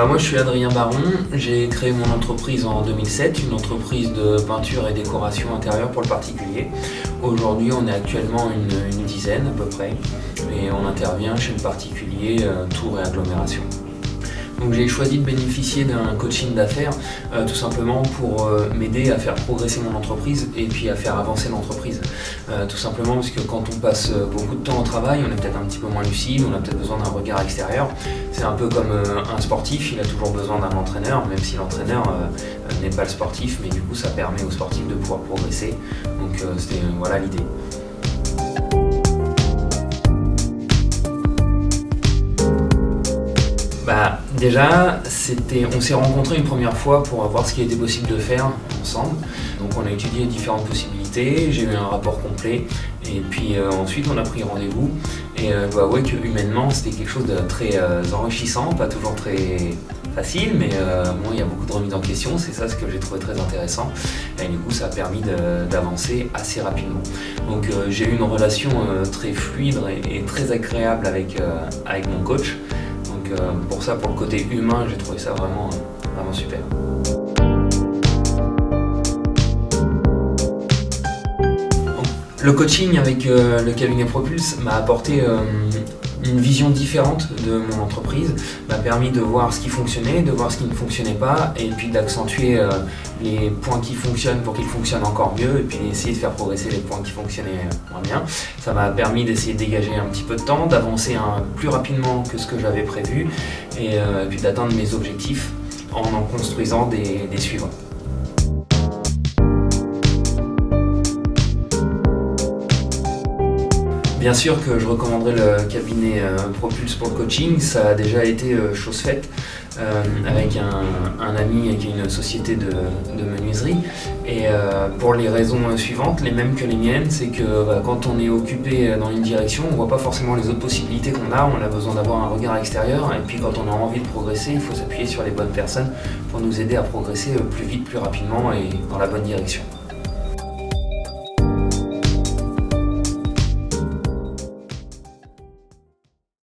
Moi je suis Adrien Baron, j'ai créé mon entreprise en 2007, une entreprise de peinture et décoration intérieure pour le particulier. Aujourd'hui on est actuellement une dizaine à peu près et on intervient chez le particulier, tour et agglomération. Donc j'ai choisi de bénéficier d'un coaching d'affaires tout simplement pour m'aider à faire progresser mon entreprise et puis à faire avancer l'entreprise. Tout simplement parce que quand on passe beaucoup de temps au travail, on est peut-être un petit peu moins lucide, on a peut-être besoin d'un regard extérieur. C'est un peu comme un sportif, il a toujours besoin d'un entraîneur, même si l'entraîneur n'est pas le sportif, mais du coup ça permet au sportif de pouvoir progresser. Donc c'était voilà l'idée. Déjà, on s'est rencontrés une première fois pour voir ce qu'il était possible de faire ensemble. Donc on a étudié différentes possibilités, j'ai eu un rapport complet et puis ensuite on a pris rendez-vous et je dois avouer que humainement c'était quelque chose de très enrichissant, pas toujours très facile, mais il y a beaucoup de remises en question, c'est ça ce que j'ai trouvé très intéressant et du coup ça a permis d'avancer assez rapidement. Donc j'ai eu une relation très fluide et très agréable avec mon coach. Pour ça, pour le côté humain, j'ai trouvé ça vraiment super. Le coaching avec le cabinet Propulse m'a apporté une vision différente de mon entreprise, m'a permis de voir ce qui fonctionnait, de voir ce qui ne fonctionnait pas et puis d'accentuer les points qui fonctionnent pour qu'ils fonctionnent encore mieux et puis d'essayer de faire progresser les points qui fonctionnaient moins bien. Ça m'a permis d'essayer de dégager un petit peu de temps, d'avancer plus rapidement que ce que j'avais prévu et puis d'atteindre mes objectifs en construisant des suivants. Bien sûr que je recommanderais le cabinet Propulse pour le coaching, ça a déjà été chose faite avec un ami qui a une société de menuiserie et pour les raisons suivantes, les mêmes que les miennes, c'est que quand on est occupé dans une direction, on ne voit pas forcément les autres possibilités qu'on a besoin d'avoir un regard extérieur et puis quand on a envie de progresser, il faut s'appuyer sur les bonnes personnes pour nous aider à progresser plus vite, plus rapidement et dans la bonne direction.